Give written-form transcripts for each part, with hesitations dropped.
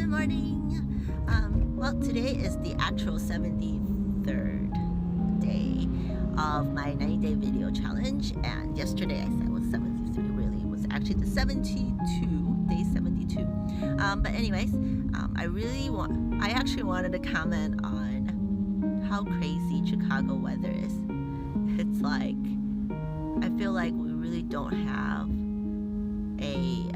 Good morning. Well, today is the actual 73rd day of my 90-day video challenge, and yesterday I said it was 73. Really, it was actually the day 72. But anyways, I actually wanted to comment on how crazy Chicago weather is. It's like, I feel like we really don't have a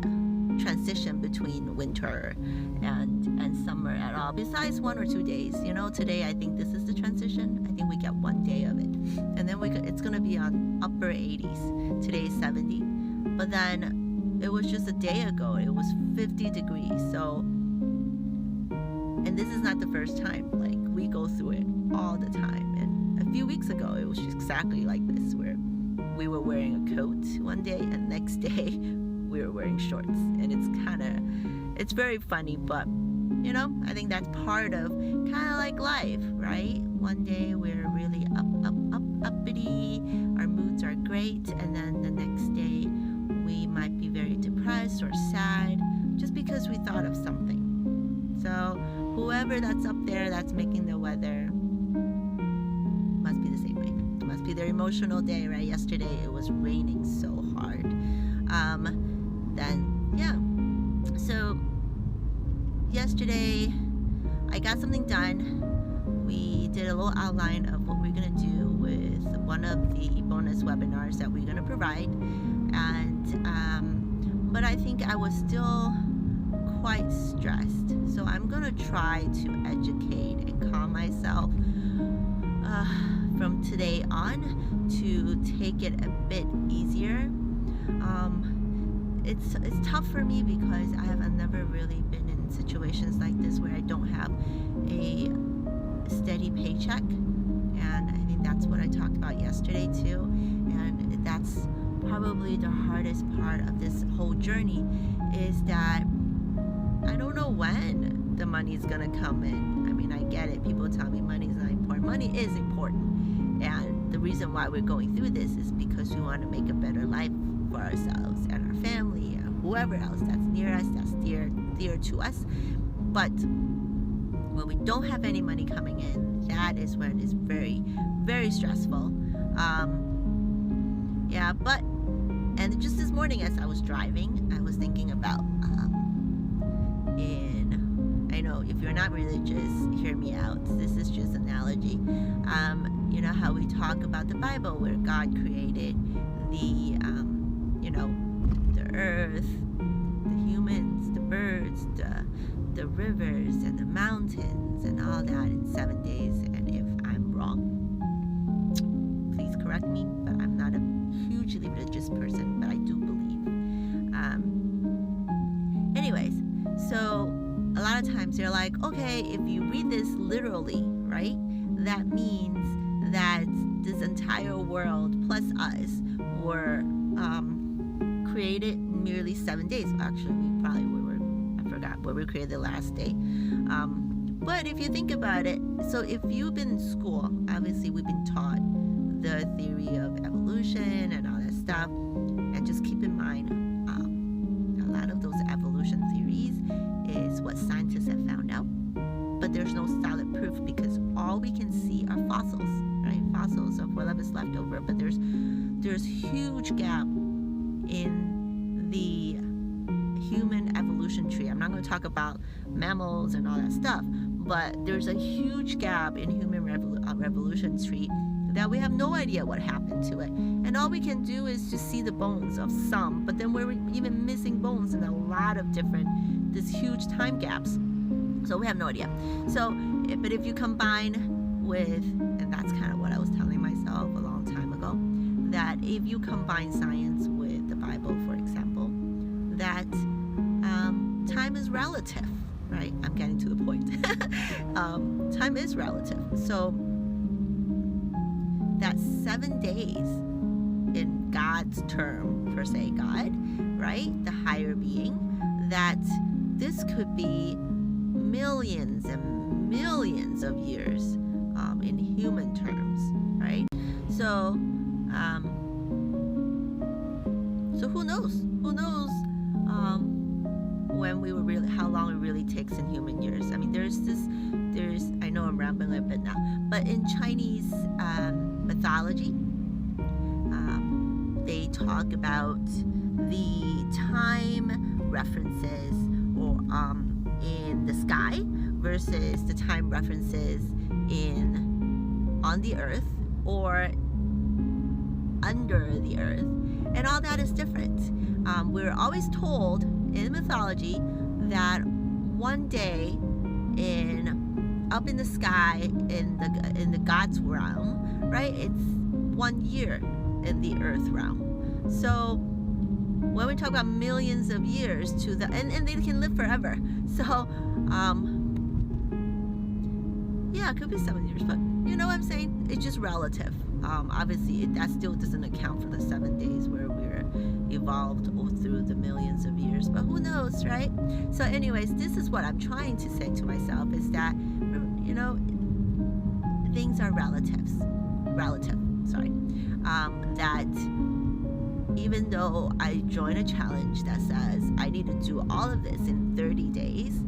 transition between winter and summer at all, besides 1 or 2 days. Today I think this is the transition. I think we get 1 day of it, and then it's gonna be on upper 80s. Today is 70, but then it was just a day ago it was 50 degrees. So, and this is not the first time. Like, we go through it all the time, and a few weeks ago it was just exactly like this, where we were wearing a coat one day and next day we were wearing shorts. And it's very funny, but I think that's part of kind of like life, right? One day we're really uppity, our moods are great, and then the next day we might be very depressed or sad just because we thought of something. So whoever that's up there that's making the weather must be the same way. It must be their emotional day, right? Yesterday it was raining so hard. So yesterday I got something done. We did a little outline of what we're gonna do with one of the bonus webinars that we're gonna provide, and but I think I was still quite stressed, so I'm gonna try to educate and calm myself from today on to take it a bit easier. It's tough for me because I have never really been in situations like this where I don't have a steady paycheck, and I think that's what I talked about yesterday too. And that's probably the hardest part of this whole journey, is that I don't know when the money's gonna come in. I mean, I get it. People tell me money is not important. Money is important, and the reason why we're going through this is because we want to make a better life for ourselves and our family and whoever else that's near us, that's dear to us. But when we don't have any money coming in, that is when it's very, very stressful. And just this morning as I was driving, I was thinking about I know if you're not religious, hear me out. This is just analogy. How we talk about the Bible, where God created the earth, the humans, the birds, the rivers, and the mountains, and all that in 7 days. And if I'm wrong, please correct me, but I'm not a hugely religious person, but I do believe. Anyways, so a lot of times they're like, okay, if you read this literally, right, that means that this entire world plus us were created in merely 7 days. Actually, I forgot where we created the last day. But if you think about it, so if you've been in school, obviously we've been taught the theory of evolution and all that stuff, and just keep in mind, a lot of those evolution theories is what scientists have found out, but there's no solid proof because all we can see are fossils, right? Fossils of whatever's left over, but there's huge gap in the human evolution tree. I'm not going to talk about mammals and all that stuff, but there's a huge gap in human evolution tree that we have no idea what happened to it, and all we can do is just see the bones of some, but then we're even missing bones in a lot of this huge time gaps, so we have no idea. So but if you combine with, and that's kind of what I was telling myself a long time ago, that if you combine science with the Bible, for example, that time is relative, right? I'm getting to the point. Time is relative. So that 7 days in God's term, per se, God, right? The higher being, that this could be millions and millions of years in human terms, right? So who knows when we were really, how long it really takes in human years. I mean, I know I'm rambling a bit now, but in Chinese mythology, they talk about the time references or in the sky versus the time references on the earth or under the earth, and all that is different. We're always told in mythology that one day up in the sky in the God's realm, right? It's 1 year in the earth realm. So when we talk about millions of years and they can live forever. So yeah, it could be 7 years, but you know what I'm saying? It's just relative. Obviously, that still doesn't account for the 7 days where we're evolved through the millions of years, but who knows, right? So anyways, this is what I'm trying to say to myself, is that, you know, things are relative, that even though I join a challenge that says I need to do all of this in 30 days,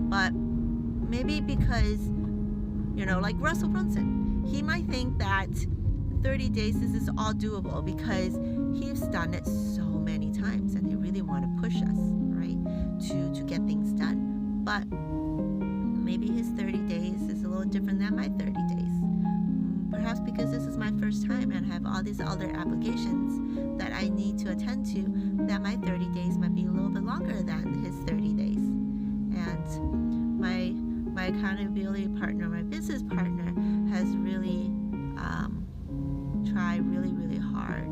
but maybe because, you know, like Russell Brunson, he might think that 30 days this is all doable because he's done it so many times and they really want to push us, right, to get things done. But maybe his 30 days is a little different than my 30 days. Perhaps because this is my first time and I have all these other obligations that I need to attend to, that my 30 days might be a little bit longer than his 30 days. And my accountability partner, my business partner, has really tried really, really hard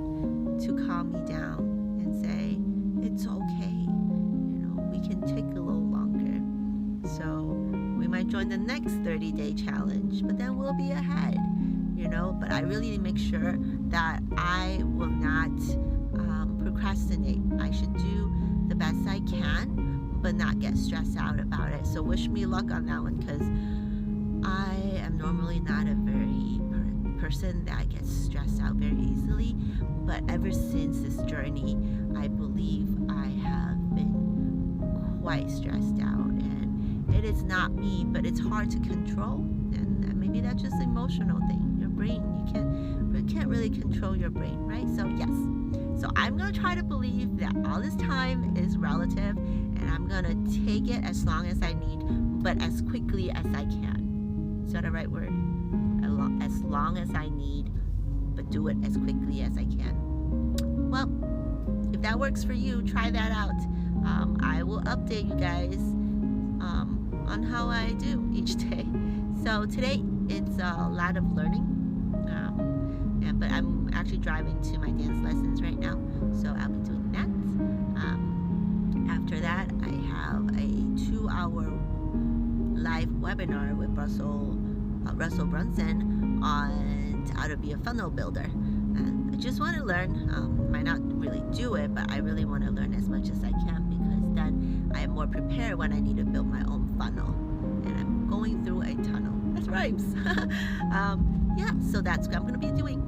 to calm me down and say, it's okay, you know, we can take a little longer. So we might join the next 30-day challenge, but then we'll be ahead, you know. But I really need to make sure that I will not procrastinate. I should do the best I can, but not get stressed out about it. So wish me luck on that one, because I am normally not a very person that gets stressed out very easily, but ever since this journey, I believe I have been quite stressed out, and it is not me, but it's hard to control, and maybe that's just an emotional thing. Your brain, you can't really control your brain, right? So yes, so I'm gonna try to believe that all this time is relative, and I'm gonna take it as long as I need, but as quickly as I can. Is that the right word? As long as I need, but do it as quickly as I can. Well, if that works for you, try that out. I will update you guys on how I do each day. So today it's a lot of learning, but I'm actually driving to my dance lessons right now, so I'll be doing that. After that, I have a 2-hour live webinar with Russell Brunson on how to be a funnel builder. And I just want to learn. Might not really do it, but I really want to learn as much as I can, because then I am more prepared when I need to build my own funnel. And I'm going through a tunnel. That rhymes. Yeah, so that's what I'm going to be doing.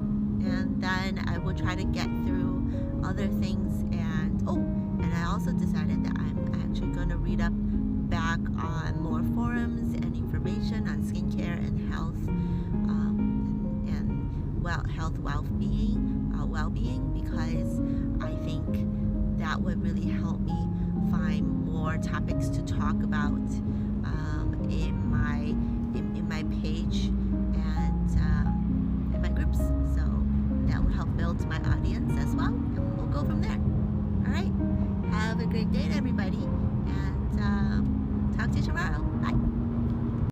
And then I will try to get through other things. And I also decided that I'm actually going to read up back on more forums and information on skincare and health, well-being, because I think that would really help me find more topics to talk about in my page and in my groups. So that will help build my audience as well, and we'll go from there. All right, have a great day, everybody, and talk to you tomorrow. Bye.